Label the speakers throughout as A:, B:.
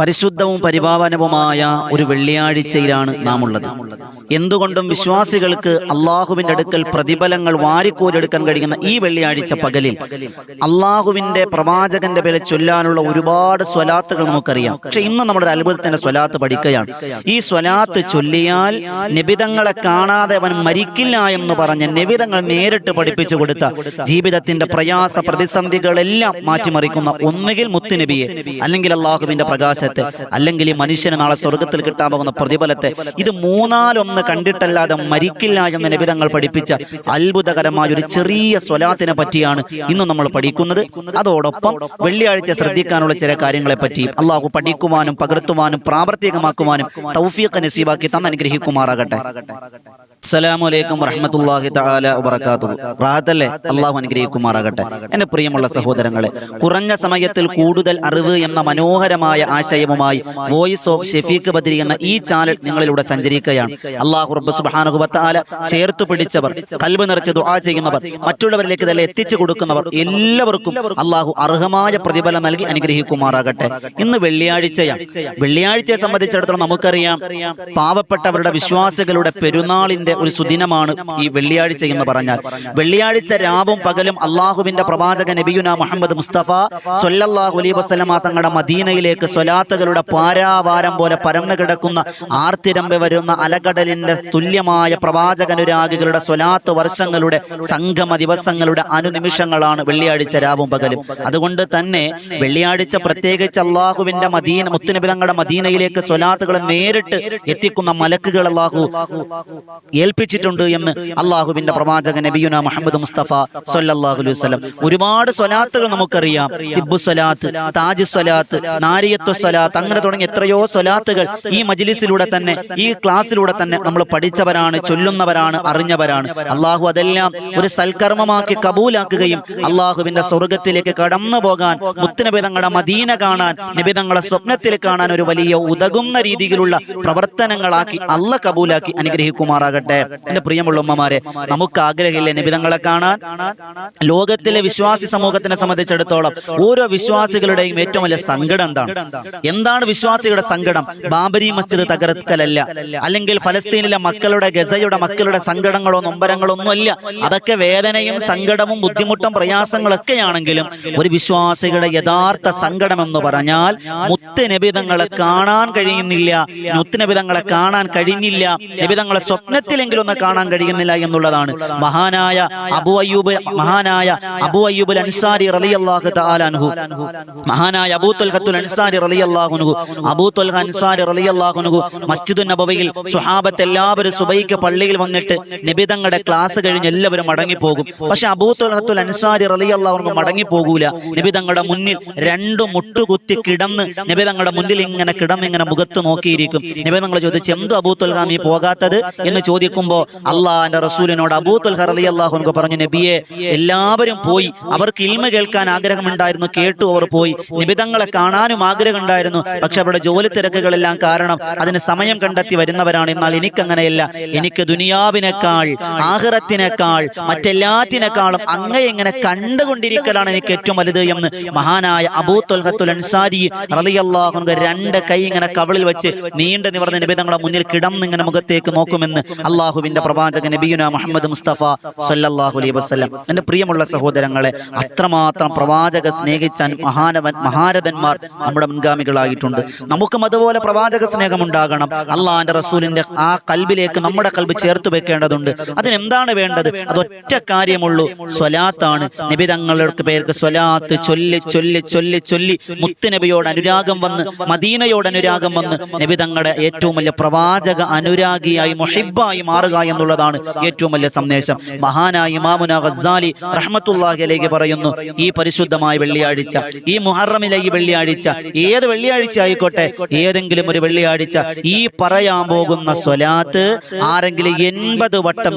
A: പരിശുദ്ധവും പരിപാവനവുമായ ഒരു വെള്ളിയാഴ്ചയിലാണ് നാം ഉള്ളത്. എന്തുകൊണ്ടും വിശ്വാസികൾക്ക് അള്ളാഹുവിന്റെ അടുക്കൽ പ്രതിഫലങ്ങൾ വാരിക്കോരിയെടുക്കാൻ കഴിയുന്ന ഈ വെള്ളിയാഴ്ച പകലിൽ അള്ളാഹുവിന്റെ പ്രവാചകന്റെ പേരിൽ ചൊല്ലാനുള്ള ഒരുപാട് സ്വലാത്തുകൾ നമുക്കറിയാം. പക്ഷെ ഇന്ന് നമ്മുടെ അത്ഭുതത്തിന്റെ സ്വലാത്ത് പഠിക്കുകയാണ്. ഈ സ്വലാത്ത് ചൊല്ലിയാൽ നബിതങ്ങളെ കാണാതെ അവൻ മരിക്കില്ല എന്ന് പറഞ്ഞ് നബിതങ്ങൾ നേരിട്ട് പഠിപ്പിച്ചു കൊടുത്ത ജീവിതത്തിന്റെ പ്രയാസ പ്രതിസന്ധികളെല്ലാം മാറ്റിമറിക്കുന്ന ഒന്നുകിൽ മുത്തുനബിയെ, അല്ലെങ്കിൽ അള്ളാഹുവിന്റെ പ്രകാശത്തെ, അല്ലെങ്കിൽ ഈ മനുഷ്യന് നാളെ സ്വർഗത്തിൽ കിട്ടാൻ പോകുന്ന പ്രതിഫലത്തെ, ഇത് മൂന്നാലൊന്ന് കണ്ടിട്ടല്ലാതെ മരിക്കില്ല എന്ന് നബിതങ്ങൾ പഠിപ്പിച്ച അത്ഭുതകരമായ ഒരു ചെറിയ സ്വലാത്തിനെ പറ്റിയാണ് ഇന്ന് നമ്മൾ പഠിക്കുന്നത്. അതോടൊപ്പം വെള്ളിയാഴ്ച ശ്രദ്ധിക്കാനുള്ള ചില കാര്യങ്ങളെ പറ്റി അള്ളാഹു പഠിക്കുവാനും പകർത്തുവാനും പ്രാവർത്തികമാക്കുവാനും തൗഫീഖ് നസീബാക്കി തന്നെ അനുഗ്രഹിക്കുമാറാകട്ടെ. അസ്സലാമു അലൈക്കും വറഹ്മത്തുള്ളാഹി തആല വബറകാതുഹു. റാഹത്തല്ലേ? അള്ളാഹു അനുഗ്രഹിക്കുമാറാകട്ടെ. എന്റെ പ്രിയമുള്ള സഹോദരങ്ങളെ, കുറഞ്ഞ സമയത്തിൽ കൂടുതൽ അറിവ് എന്ന മനോഹരമായ ആശയവുമായി വോയിസ് ഓഫ് ഷെഫീഖ് ബദരി എന്ന ഈ ചാനൽ നിങ്ങളിലൂടെ സഞ്ചരിക്കുകയാണ്. അള്ളാഹു റബ്ബ് സുബ്ഹാനഹു വ തആല ചേർത്തു പിടിച്ചവർ, കൽബ് നിറച്ച് ദുആ ചെയ്യുന്നവർ, മറ്റുള്ളവരിലേക്ക് ഇതെല്ലാം എത്തിച്ചു കൊടുക്കുന്നവർ എല്ലാവർക്കും അള്ളാഹു അർഹമായ പ്രതിഫലം നൽകി അനുഗ്രഹിക്കുമാറാകട്ടെ. ഇന്ന് വെള്ളിയാഴ്ചയാണ്. വെള്ളിയാഴ്ചയെ സംബന്ധിച്ചിടത്തോളം നമുക്കറിയാം, പാവപ്പെട്ടവരുടെ വിശ്വാസികളുടെ പെരുന്നാളിന്റെ ഒരു സുദിനമാണ് ഈ വെള്ളിയാഴ്ച എന്ന് പറഞ്ഞാൽ. വെള്ളിയാഴ്ച രാവും പകലും അള്ളാഹുവിന്റെ പ്രവാചക നബിയുന മുഹമ്മദ് മുസ്തഫ സ്വല്ലല്ലാഹു അലൈഹി വസല്ലമ തങ്ങളുടെ മദീനയിലേക്ക് സ്വലാത്തുകളുടെ പാരാവാരം പോലെ പരന്നു കിടക്കുന്ന ആർത്തിരമ്പ് വരുന്ന അലകടലിന്റെ തുല്യമായ പ്രവാചകനുരാഗികളുടെ സ്വലാത്ത് വർഷങ്ങളുടെ സംഗമ ദിവസങ്ങളുടെ അനുനിമിഷങ്ങളാണ് വെള്ളിയാഴ്ച രാവും പകലും. അതുകൊണ്ട് തന്നെ വെള്ളിയാഴ്ച പ്രത്യേകിച്ച് അള്ളാഹുവിന്റെ മദീന, മുത്തുനബി തങ്ങളുടെ മദീനയിലേക്ക് സ്വലാത്തുകൾ നേരിട്ട് എത്തിക്കുന്ന മലക്കുകൾ അള്ളാഹു ഏൽപ്പിച്ചിട്ടുണ്ട് എന്ന് അള്ളാഹുവിന്റെ പ്രവാചക നബിയുന മുഹമ്മദ് മുസ്തഫ സ്വല്ലല്ലാഹു അലൈഹി വസല്ലം. ഒരുപാട് സ്വലാത്തുകൾ നമുക്കറിയാം. തിബ്ബു സ്വലാത്ത്, താജ് സ്വലാത്ത്, നാരിയത്തു സ്വലാത്ത്, അങ്ങനെ തുടങ്ങി എത്രയോ സ്വലാത്തുകൾ ഈ മജ്ലിസിലൂടെ തന്നെ, ഈ ക്ലാസ്സിലൂടെ തന്നെ നമ്മൾ പഠിച്ചവരാണ്, ചൊല്ലുന്നവരാണ്, അറിഞ്ഞവരാണ്. അള്ളാഹു അതെല്ലാം ഒരു സൽക്കർമ്മമാക്കി കബൂലാക്കുകയും അള്ളാഹുവിന്റെ സ്വർഗത്തിലേക്ക് കടന്നു പോകാൻ, മുത്തുനബി തങ്ങളുടെ മദീന കാണാൻ, നബി തങ്ങളെ സ്വപ്നത്തിൽ കാണാൻ ഒരു വലിയ ഉതകുന്ന രീതിയിലുള്ള പ്രവർത്തനങ്ങളാക്കി അള്ളാഹ് കബൂലാക്കി അനുഗ്രഹിക്കുമാറാകട്ടെ. എന്റെ പ്രിയമുള്ള ഉമ്മമാരെ, നമുക്ക് ആഗ്രഹമില്ലേ നബിതങ്ങളെ കാണാൻ? ലോകത്തിലെ വിശ്വാസി സമൂഹത്തിനെ സംബന്ധിച്ചിടത്തോളം ഓരോ വിശ്വാസികളുടെയും ഏറ്റവും വലിയ സങ്കടം എന്താണ് വിശ്വാസികളുടെ സങ്കടം? ബാബരി മസ്ജിദ് തകർക്കലല്ല, അല്ലെങ്കിൽ ഫലസ്തീനിലെ മക്കളുടെ, ഗസയുടെ മക്കളുടെ സങ്കടങ്ങളോ നൊമ്പരങ്ങളോ ഒന്നുമല്ല. അതൊക്കെ വേദനയും സങ്കടവും ബുദ്ധിമുട്ടും പ്രയാസങ്ങളൊക്കെയാണെങ്കിലും ഒരു വിശ്വാസികളുടെ യഥാർത്ഥ സങ്കടം എന്ന് പറഞ്ഞാൽ മുത്ത് നബിതങ്ങളെ കാണാൻ കഴിയുന്നില്ല, മുത്തുനബിതങ്ങളെ കാണാൻ കഴിഞ്ഞില്ല, നബിതങ്ങളെ സ്വപ്നത്തിലെങ്കിലും ഒന്ന് കാണാൻ കഴിയുന്നില്ല എന്നുള്ളതാണ്. മഹാനായ അബൂ അയ്യൂബ് അൻസാരി റളിയല്ലാഹു തആല അൻഹു, മഹാനായ അബൂ തുൽഹത്തുൽ അൻസാരി റളിയല്ലാഹു അൻഹു, അബൂ തുൽഹ അൻസാരി റളിയല്ലാഹു അൻഹു മസ്ജിദുൻ നബവിയിൽ സ്വഹാബത്ത് എല്ലാവരും സുബൈക്ക് പള്ളിയിൽ വന്നിട്ട് നബിതങ്ങളുടെ ക്ലാസ് കഴിഞ്ഞ് എല്ലാവരും മടങ്ങിപ്പോകും. പക്ഷെ അബൂ തുൽഹത്തുൽ അൻസാരി റളിയല്ലാഹു അൻഹു മടങ്ങിപ്പോകൂല. നബിതങ്ങളുടെ മുന്നിൽ രണ്ടു മുട്ടുകുത്തി കിടന്ന് നബിതങ്ങളുടെ മുന്നിൽ ഇങ്ങനെ കിടന്നിങ്ങനെ മുഖത്ത് നോക്കിയിരിക്കും. നബിതങ്ങൾ ചോദിച്ചു, എന്തു അബൂ തുൽഹ നീ പോകാത്തത് എന്ന് ചോദിക്കുമ്പോ അള്ളാഹുവിന്റെ റസൂലിനോട് അബൂ തുൽഹ റളിയല്ലാഹു അൻഹു പറഞ്ഞു, നബിയെ, എല്ലാവരും പോയി, അവർക്ക് ഇൽമ കേൾക്കാൻ ആഗ്രഹമുണ്ടായിരുന്നു, കേട്ടു, അവർ പോയി. നബിതങ്ങളെ കാണാനും ആഗ്രഹം ഉണ്ടായിരുന്നു, പക്ഷെ അവരുടെ ജോലി തിരക്കുകളെല്ലാം കാരണം അതിന് സമയം കണ്ടെത്തി വരുന്നവരാണ്. എന്നാൽ എനിക്കങ്ങനെയല്ല, എനിക്ക് ദുനിയാവിനേക്കാൾ ആഖിറത്തിനേക്കാൾ മറ്റെല്ലാറ്റിനേക്കാളും അങ്ങയെ ഇങ്ങനെ കണ്ടുകൊണ്ടിരിക്കലാണ് എനിക്ക് ഏറ്റവും വലുത് എന്ന് മഹാനായ അബൂ തുൽഹത്തുൽ അൻസാരി റളിയല്ലാഹു അൻഹു രണ്ട് കൈ ഇങ്ങനെ കവിളിൽ വെച്ച് നീണ്ടു നിവർന്ന് നബിതങ്ങളുടെ മുന്നിൽ കിടന്നിങ്ങനെ മുഖത്തേക്ക് നോക്കുമെന്ന് അള്ളാഹുവിന്റെ പ്രവാചകൻ നബിയുന മുഹമ്മദ് മുസ്തഫ സ്വല്ലല്ലാഹു അലൈഹി വസല്ലം. എന്റെ പ്രിയമുള്ള സഹോദരങ്ങളെ, അത്രമാത്രം പ്രവാചക സ്നേഹിച്ച മഹാരഥന്മാർ നമ്മുടെ മുൻഗാമികളായിട്ടുണ്ട്. നമുക്കും അതുപോലെ പ്രവാചക സ്നേഹം ഉണ്ടാകണം. അള്ളാഹിന്റെ റസൂലിന്റെ ആ കൽബിലേക്ക് നമ്മുടെ കൽബ് ചേർത്ത് വെക്കേണ്ടതുണ്ട്. അതിനെന്താണ് വേണ്ടത്? അതൊറ്റ കാര്യമുള്ളൂ, സ്വലാത്താണ്. നബി തങ്ങളുടെ പേർക്ക് സ്വലാത്ത് ചൊല്ലി ചൊല്ലി ചൊല്ലി ചൊല്ലി മുത്തുനബിയോട് അനുരാഗം വന്ന്, മദീനയോട് അനുരാഗം വന്ന് നബി തങ്ങളുടെ ഏറ്റവും വലിയ പ്രവാചക അനുരാഗിയായി മുഹിബ്ബായി മാറുക എന്നുള്ളതാണ് ഏറ്റവും വലിയ സന്ദേശം. മഹാനായ ഇമാമുന ഗസ്സാലി റഹ്മത്തുള്ളാഹി അലൈഹി പറയുന്നു, ഈ പരിശുദ്ധമായ വെള്ളിയാഴ്ച, ഈ മുഹറമിലെ ഈ വെള്ളിയാഴ്ച, ഏത് വെള്ളിയാഴ്ച ആയിക്കോട്ടെ, ഏതെങ്കിലും ഒരു വെള്ളിയാഴ്ച ഈ പറയാൻ പോകുന്ന സ്വലാത്ത് ആരെങ്കിലും 80 വട്ടം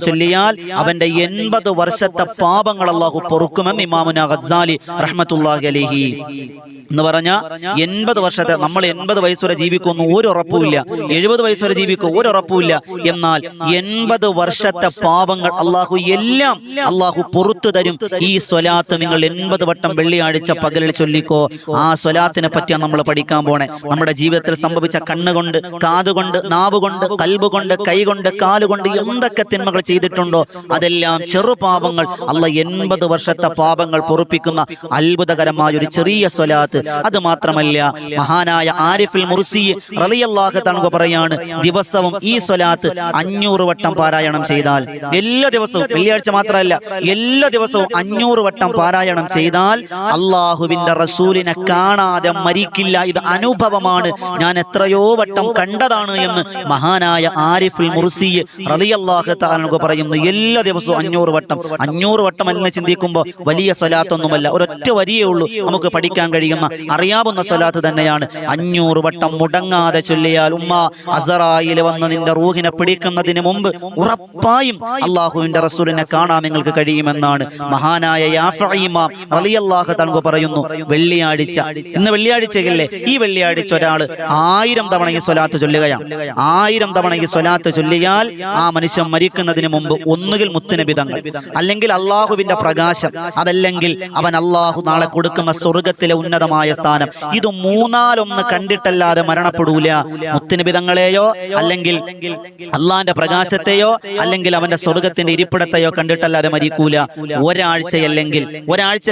A: ചൊല്ലിയാൽ അവന്റെ 80 വർഷത്തെ പാപങ്ങൾ അല്ലാഹു പൊറുക്കുമെന്ന് ഇമാമുന ഗസ്സാലി റഹ്മത്തുള്ളാഹി അലൈഹി എന്ന് പറഞ്ഞ 80 വർഷത്തെ, നമ്മൾ 80 വയസ്സ് വരെ ജീവിക്കുമെന്ന് ഒരു ഉറപ്പുമില്ല, 70 വയസ്സ് വരെ ജീവിക്കും ഒരുറപ്പുമില്ല. എന്നാൽ 80 വർഷത്തെ പാപങ്ങൾ അള്ളാഹു പുറത്തു തരും. ഈ സ്വലാത്ത് നിങ്ങൾ 80 വട്ടം വെള്ളിയാഴ്ച പകലിൽ ചൊല്ലിക്കോ. ആ സ്വലാത്തിനെ പറ്റിയാണ് നമ്മൾ പഠിക്കാൻ പോണേ. നമ്മുടെ ജീവിതത്തിൽ സംഭവിച്ച കണ്ണുകൊണ്ട്, കാതുകൊണ്ട്, നാവുകൊണ്ട്, കൽബുകൊണ്ട്, കൈകൊണ്ട്, കാലുകൊണ്ട് എന്തൊക്കെ തിന്മകൾ ചെയ്തിട്ടുണ്ടോ അതെല്ലാം ചെറുപാപങ്ങൾ അള്ളാഹ് 80 വർഷത്തെ പാപങ്ങൾ പൊറുപ്പിക്കുന്ന അത്ഭുതകരമായ ഒരു ചെറിയ സ്വലാത്ത്. അത് മാത്രമല്ല, മഹാനായ ആരിഫുൽ മുർസി റളിയല്ലാഹു തആല പറയാണ്, ദിവസവും ഈ സ്വലാത്ത് 500 വട്ടം പാരായണം ചെയ്താൽ, എല്ലാ ദിവസവും, വെള്ളിയാഴ്ച മാത്രമല്ല, എല്ലാ ദിവസവും 500 വട്ടം പാരായണം ചെയ്താൽ അള്ളാഹുവിന്റെ റസൂലിനെ കാണാതെ മരിക്കില്ല. ഇത് അനുഭവമാണ്, ഞാൻ എത്രയോ വട്ടം കണ്ടതാണ് എന്ന് മഹാനായ ആരിഫുൽ മുർസി റളിയല്ലാഹു തആല പറയുന്നു. എല്ലാ ദിവസവും 500 വട്ടം. 500 വട്ടം എന്ന് ചിന്തിക്കുമ്പോൾ വലിയ സ്വലാത്തൊന്നുമല്ല, ഒരൊറ്റ വരിയേ ഉള്ളൂ. നമുക്ക് പഠിക്കാൻ കഴിയുന്ന, അറിയാവുന്ന സ്വലാത്ത് തന്നെയാണ്. 500 വട്ടം മുടങ്ങാതെ ചൊല്ലിയാൽ അസറായിൽ വന്ന് നിന്റെ റൂഹിനെ പിടിക്കുന്നതിന് മുമ്പ് ഉറപ്പായും അള്ളാഹുവിന്റെ റസൂലിനെ കാണാൻ നിങ്ങൾക്ക് കഴിയുമെന്നാണ് മഹാനായ യാഫഈ ഇമാം റളിയല്ലാഹു തആല പറയുന്നു. വെള്ളിയാഴ്ച, ഇന്ന് വെള്ളിയാഴ്ചയല്ലേ, ഈ വെള്ളിയാഴ്ച ഒരാൾ 1000 തവണ ഈ സ്വലാത്ത് ചൊല്ലുകയാണ്. 1000 തവണ ഈ സ്വലാത്ത് ചൊല്ലിയാൽ ആ മനുഷ്യൻ മരിക്കുന്നതിന് മുമ്പ് ഒന്നുകിൽ മുത്തുനബി തങ്ങൾ, അല്ലെങ്കിൽ അള്ളാഹുവിന്റെ പ്രകാശം, അതല്ലെങ്കിൽ അവൻ അള്ളാഹു നാളെ കൊടുക്കുന്ന സ്വർഗത്തിലെ ഉന്നതമായ സ്ഥാനം, ഇത് മൂന്നാലൊന്ന് കണ്ടിട്ടല്ലാതെ മരണപ്പെടൂല. മുത്തുനബി തങ്ങളെയോ, അല്ലെങ്കിൽ അള്ളാഹിന്റെ പ്രകാശത്തെയോ, അല്ലെങ്കിൽ അവന്റെ സ്വർഗത്തിന്റെ ഇരിപ്പിടത്തെയോ കണ്ടിട്ടല്ലാതെ മരിക്കൂല. ഒരാഴ്ചയല്ലെങ്കിൽ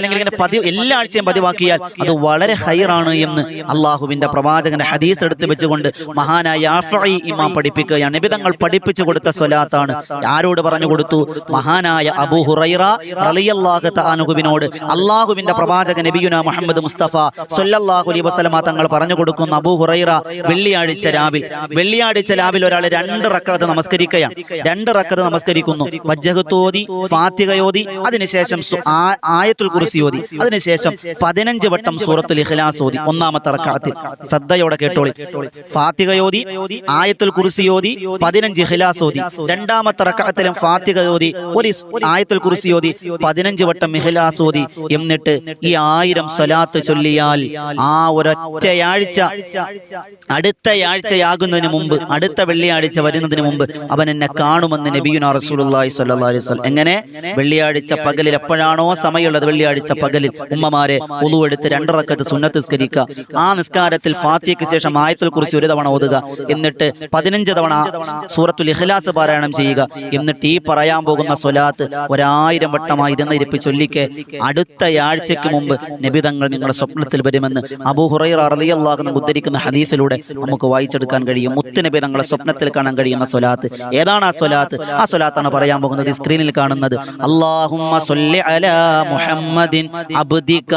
A: ഇങ്ങനെ എല്ലാ ആഴ്ചയും പതിവാക്കിയാൽ അത് വളരെ ഹൈറാണ് എന്ന് അള്ളാഹുവിന്റെ പ്രവാചകന്റെ ഹദീസ് എടുത്ത് വെച്ചുകൊണ്ട് മഹാനായ യാഫഈ ഇമാം പഠിപ്പിക്കുകയാണ്. നബി തങ്ങൾ പഠിപ്പിച്ചു കൊടുത്ത സ്വലാത്താണ്. ആരോട് പറഞ്ഞു കൊടുത്തു? മഹാനായ അബൂ ഹുറൈറ റളിയല്ലാഹു തആല അൻഹുവിനോട് അള്ളാഹുവിന്റെ പ്രവാചകൻ നബിയുനാ മുഹമ്മദ് മുസ്തഫ സ്വല്ലല്ലാഹു അലൈഹി വസല്ലമ തങ്ങൾ പറഞ്ഞു കൊടുക്കുന്ന, അബൂ ഹുറൈറ, വെള്ളിയാഴ്ച രാവിൽ ഒരാൾ 2 റക്അത്ത് നമസ്കരിക്കുകയാണ്. 2 റക്അത്ത് നമസ്കരിക്കുന്നു. വജ്ജഹത്ത് ഓതി, ഫാത്തിഹ ഓതി, അതിനുശേഷം ആയത്തുൽ കുർസി ഓതി, അതിനുശേഷം 15 വട്ടം സൂറത്തുൽ ഇഖ്ലാസ് ഓതി. ഒന്നാമത്തെ റക്അത്തിൽ ശ്രദ്ധയോടെ കേട്ടോളി. ഫാത്തിഹ ഓതി, ആയത്തുൽ കുർസി ഓതി, 15 ഇഖ്ലാസ് ഓതി. രണ്ടാമത്തെ റക്അത്തിലും ഫാത്തിഹ ഓതി, ഒരു ആയത്തുൽ കുർസി ഓതി, 15 വട്ടം ഇഖ്ലാസ് ഓതി. എന്നിട്ട് ഈ 1000 സ്വലാത്ത് ചൊല്ലിയാൽ ആ ഒരൊറ്റയാഴ്ച, അടുത്ത ആഴ്ചയാകുന്നതിന് മുമ്പ്, അടുത്ത വെള്ളിയാഴ്ച വരുന്നതിന് മുമ്പ് അവൻ എന്നെ കാണുമെന്ന് നബിയുനാ റസൂലുള്ളാഹി സ്വല്ലല്ലാഹു അലൈഹി വസല്ലം. എങ്ങനെ? വെള്ളിയാഴ്ച പകലിൽ എപ്പോഴാണോ സമയമുള്ളത്, വെള്ളിയാഴ്ച പകലിൽ ഉമ്മമാരെ വുളു എടുത്ത് 2 റക്അത്ത് സുന്നത്ത് നിസ്കരിക്കുക. ആ നിസ്കാരത്തിൽ ഫാത്തിഹയ്ക്ക് ശേഷം ആയത്തുൽ കുർസി ഒരു തവണ ഓതുക. എന്നിട്ട് 15 തവണ സൂറത്തുൽ ഇഖ്ലാസ് പാരായണം ചെയ്യുക. എന്നിട്ട് ഈ പറയാൻ പോകുന്ന സ്വലാത്ത് 1000 വട്ടമായി ഇരുന്നിരിപ്പ് ചൊല്ലിക്ക്. അടുത്ത ആഴ്ചയ്ക്ക് മുമ്പ് നബി തങ്ങൾ നിങ്ങളുടെ സ്വപ്നത്തിൽ വരുമെന്ന് അബൂ ഹുറൈറ റളിയല്ലാഹു അൻഹു ഉദ്ധരിക്കുന്ന ഹദീസിലൂടെ നമുക്ക് വായിച്ചെടുക്കാൻ കഴിയും. മുത്തുനബി തങ്ങളെ സ്വപ്നത്തിൽ കാണാൻ കഴിയുന്ന സ്വലാത്ത് ഏതാണ്? ആ സ്വലാത്താണ് പറയാൻ പോകുന്നത്. സ്ക്രീനിൽ കാണുന്നത് അല്ലാഹുമ്മ സ്വല്ലി അലാ മുഹമ്മദിൻ അബ്ദിക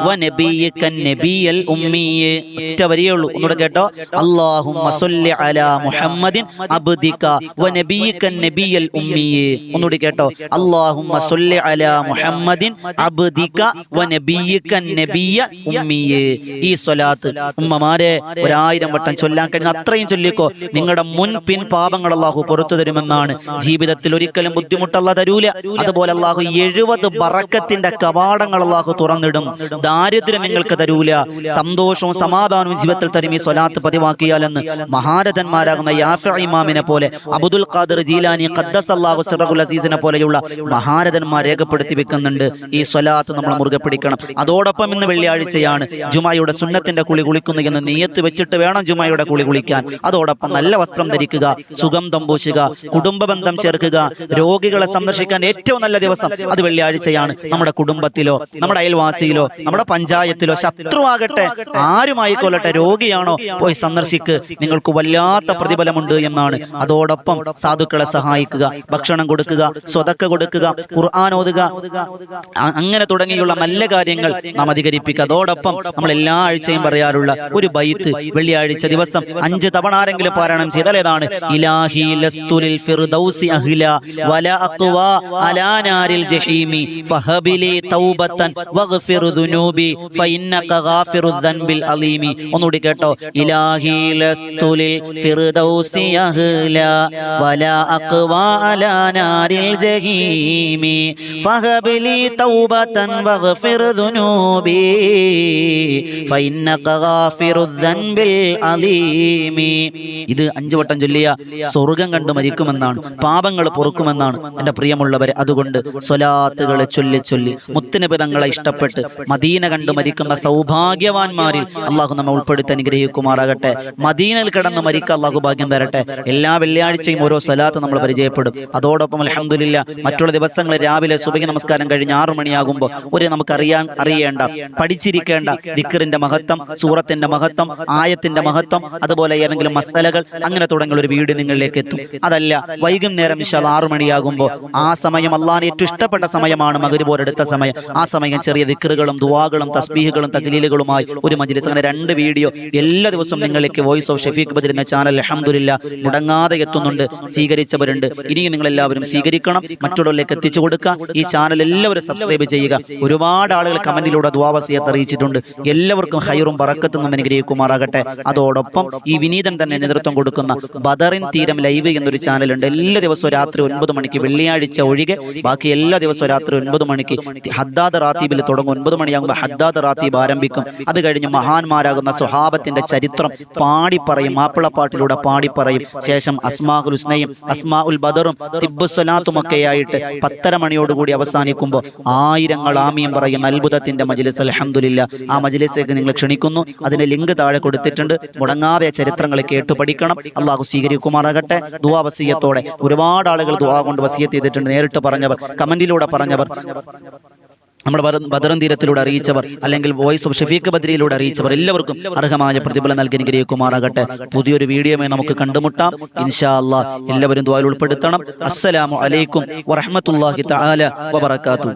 A: വ നബിയിക നബിയൽ ഉമ്മിയ. ഒറ്റ വരിയേ ഉള്ളൂ, ഒന്നുകൂടെ കേട്ടോ. അല്ലാഹുമ്മ സ്വല്ലി അലാ മുഹമ്മദിൻ അബ്ദിക വ നബിയിക നബിയൽ ഉമ്മിയ. ഒന്നുകൂടി കേട്ടോ. അല്ലാഹുമ്മ സ്വല്ലി അലാ മുഹമ്മദിൻ അബ്ദിക വ നബിയിക നബിയ ഉമ്മിയ. ഈ സ്വലാത്ത് ഉമ്മമാരെ 1000 വട്ടം ചൊല്ലാൻ കഴിയുന്ന അത്രയും ചൊല്ലിക്കോ. നിങ്ങളുടെ മുൻ പിൻ പാപങ്ങൾ അല്ലാഹു പുറത്തു തരുമെന്നാണ്. ജീവിതത്തിൽ ഒരിക്കലും ബുദ്ധിമുട്ടല്ല തരൂല. അതുപോലെ അല്ലാഹു 70 ബറക്കത്തിന്റെ കവാടങ്ങൾ അല്ലാഹു തുറന്നിടും. ദാരിദ്ര്യം നിങ്ങൾക്ക് തരൂല, സന്തോഷവും സമാധാനവും ജീവിതത്തിൽ തരും ഈ സ്വലാത്ത് പതിവാക്കിയാലെന്ന് മഹാരഥന്മാരാകുന്ന യാഫഈ ഇമാമിനെ പോലെ, അബ്ദുൽ ഖാദിർ ജീലാനി ഖദ്ദസല്ലാഹു സിറഹുൽ അസീസിനെ പോലെയുള്ള മഹാരഥന്മാർ രേഖപ്പെടുത്തി വെക്കുന്നുണ്ട്. ഈ സ്വലാത്ത് നമ്മൾ മുറുകെ പിടിക്കണം. അതോടൊപ്പം ഇന്ന് വെള്ളിയാഴ്ചയാണ്, ജുമായുടെ സുന്നത്തിന്റെ കുളി കുളിക്കുന്നു എന്ന് നിയ്യത്ത് വെച്ചിട്ട് വേണം ജുമായുടെ കുളി കുളിക്കാൻ. അതോടൊപ്പം നല്ല വസ്ത്രം ധരിക്കുക, സുഗന്ധം പൂശുക, കുടുംബ ബന്ധം ചേർക്കുക, രോഗികളെ സന്ദർശിക്കാൻ ഏറ്റവും നല്ല ദിവസം അത് വെള്ളിയാഴ്ചയാണ്. നമ്മുടെ കുടുംബത്തിലോ, നമ്മുടെ അയൽവാസിയിലോ, നമ്മുടെ പഞ്ചായത്തിലോ, ശത്രുവാകട്ടെ ആരുമായിക്കൊള്ളട്ടെ, രോഗിയാണോ പോയി സന്ദർശിക്ക്, നിങ്ങൾക്ക് വല്ലാത്ത പ്രതിഫലമുണ്ട് എന്നാണ്. അതോടൊപ്പം സാധുക്കളെ സഹായിക്കുക, ഭക്ഷണം കൊടുക്കുക, സ്വതക്ക കൊടുക്കുക, ഖുർആൻ ഓതുക, അങ്ങനെ തുടങ്ങിയുള്ള നല്ല കാര്യങ്ങൾ നാം അധികരിപ്പിക്കുക. അതോടൊപ്പം നമ്മൾ എല്ലാ ആഴ്ചയും പറയാറുള്ള ഒരു ബൈത്ത് വെള്ളിയാഴ്ച ദിവസം 5 തവണ ആരെങ്കിലും പാരായണം ചെയ്താൽ ഏതാണ്? ഇലാഹി ലസ്തു ലിൽ ഫിർദൗസി അഹ്ല വലാ അഖ്വാ അലാ നാരിൽ ജഹീമി ഫഹബിലി തൗബതൻ വഗ്ഫിർ ദുനൂബി ഫഇന്നക ഗാഫിറുദ് ദൻബിൽ അലീമി. ഒന്നുകൂടി കേട്ടോ. ഇലാഹി ലസ്തു ലിൽ ഫിർദൗസി അഹ്ല വലാ അഖ്വാ അലാ നാരിൽ ജഹീമി ഫഹബിലി തൗബതൻ വഗ്ഫിർ ദുനൂബി ഫഇന്നക ഗാഫിറുദ് ദൻബിൽ അലീമി. ഇത് 5 5 വട്ടം ചൊല്ലിയ സ്വർഗം കണ്ട് മരിക്കുമെന്നാണ്, പാപങ്ങൾ പൊറുക്കുമെന്നാണ് എൻ്റെ പ്രിയമുള്ളവരെ. അതുകൊണ്ട് സ്വലാത്തുകൾ ചൊല്ലി ചൊല്ലി മുത്തുനബി തങ്ങളെ ഇഷ്ടപ്പെട്ട് മദീന കണ്ട് മരിക്കുന്ന സൗഭാഗ്യവാന്മാരിൽ അള്ളാഹു നമ്മെ ഉൾപ്പെടുത്തി അനുഗ്രഹിക്കുമാറാകട്ടെ. മദീനയിൽ കിടന്ന് മരിക്കാൻ അള്ളാഹു ഭാഗ്യം തരട്ടെ. എല്ലാ വെള്ളിയാഴ്ചയും ഓരോ സ്വലാത്ത് നമ്മൾ പരിചയപ്പെടും. അതോടൊപ്പം അൽഹംദുലില്ലാ മറ്റുള്ള ദിവസങ്ങളിൽ രാവിലെ സുബഹി നമസ്കാരം കഴിഞ്ഞ് 6 മണിയാകുമ്പോൾ നമുക്ക് അറിയേണ്ട പഠിച്ചിരിക്കേണ്ട ദിക്റിന്റെ മഹത്വം, സൂറത്തിന്റെ മഹത്വം, ആയത്തിന്റെ മഹത്വം, അതുപോലെ ഏതെങ്കിലും മസലകൾ അങ്ങനെ തുടങ്ങിയ ഒരു വീഡിയോ നിങ്ങളിലേക്ക് എത്തും. അതല്ല വൈകുന്നേരം ഇൻഷാ അല്ലാഹ് 6 മണിയാകുമ്പോൾ ആ സമയം അള്ളാഹിന് ഏറ്റവും ഇഷ്ടപ്പെട്ട സമയമാണ് മഗ്‌രിബ് എടുത്ത സമയം. ആ സമയം ചെറിയ ദിക്റുകളും ദുആകളും തസ്ബീഹുകളും തഖ്ലീലുകളുമായി ഒരു മജ്‌ലിസ്, അങ്ങനെ 2 വീഡിയോ എല്ലാ ദിവസവും നിങ്ങളിലേക്ക് വോയിസ് ഓഫ് ഷഫീഖ് ബദർ എന്ന ചാനൽ അൽഹംദുലില്ലാ മുടങ്ങാതെ എത്തുന്നുണ്ട്. സ്വീകരിച്ചവരുണ്ട്, ഇനിയും നിങ്ങളെല്ലാവരും സ്വീകരിക്കണം, മറ്റുള്ളവരിലേക്ക് എത്തിച്ചു കൊടുക്കുക. ഈ ചാനൽ എല്ലാവരും സബ്സ്ക്രൈബ് ചെയ്യുക. ഒരുപാട് ആളുകൾ കമന്റിലൂടെ ദുആ വസിയത്ത് അറിയിച്ചിട്ടുണ്ട്. എല്ലാവർക്കും ഖൈറും ബറക്കത്തും അനുഗ്രഹിക്കുമാറാകട്ടെ. അതോടൊപ്പം ഈ വിനീതൻ തന്നെ നേതൃത്വം കൊടുക്കുന്ന ബദറിൻ തീരം ലൈവ് എന്നൊരു ചാനലുണ്ട്. എല്ലാ ദിവസവും രാത്രി 9 മണിക്ക്, വെള്ളിയാഴ്ച ഒഴികെ ബാക്കി എല്ലാ ദിവസവും രാത്രി 9 മണിക്ക് ഹദ്ദാദ് റാത്തീബിൽ തുടങ്ങും. 9 മണിയാകുമ്പോൾ ഹദ്ദാദ് റാത്തീബ് ആരംഭിക്കും. അത് കഴിഞ്ഞ് മഹാന്മാരാകുന്ന സ്വഹാബത്തിന്റെ ചരിത്രം പാടിപ്പറയും, മാപ്പിളപ്പാട്ടിലൂടെ പാടിപ്പറയും. ശേഷം അസ്മാഉൽ ഹുസ്നയും അസ്മാഉൽ ബദറും തിബ്ബുസ്സലാത്തും ഒക്കെയായിട്ട് 10:30 മണിയോടുകൂടി അവസാനിക്കുമ്പോൾ 1000 ആമീൻ പറയുന്ന അത്ഭുതത്തിന്റെ മജ്‌ലിസ് അൽഹംദുലില്ലാ. ആ മജ്‌ലിസിലേക്ക് നിങ്ങൾ ക്ഷണിക്കുന്നു. അതിന്റെ ലിങ്ക് താഴെ കൊടുത്തിട്ടുണ്ട്. മുടങ്ങാതെ ചരിത്രങ്ങൾ കേട്ടു പഠിക്കണം. അള്ളാഹു സ്വീകരിക്കുമാറാകട്ടെ. ദുആ വസിയത്തോടെ ഒരുപാട് ആളുകൾ ദുആ കൊണ്ട് വസിയത്ത് ചെയ്തിട്ടുണ്ട്. നേരിട്ട് പറഞ്ഞവർ, കമന്റിലൂടെ പറഞ്ഞവർ, നമ്മുടെ ബദറും തീരത്തിലൂടെ അറിയിച്ചവർ, അല്ലെങ്കിൽ വോയിസ് ഓഫ് ഷഫീഖ് ബദ്രിയിലൂടെ അറിയിച്ചവർ, എല്ലാവർക്കും അർഹമായ പ്രതിഫലം നൽകി അനുഗ്രഹിക്കുമാറാകട്ടെ. പുതിയൊരു വീഡിയോയുമായി നമുക്ക് കണ്ടുമുട്ടാം ഇൻഷാ അല്ലാഹ്. എല്ലാവരും ദുആയിൽ ഉൾപ്പെടുത്തണം. അസ്സലാമു അലൈക്കും വറഹ്മത്തുള്ളാഹി തആല വബറകാതുഹു.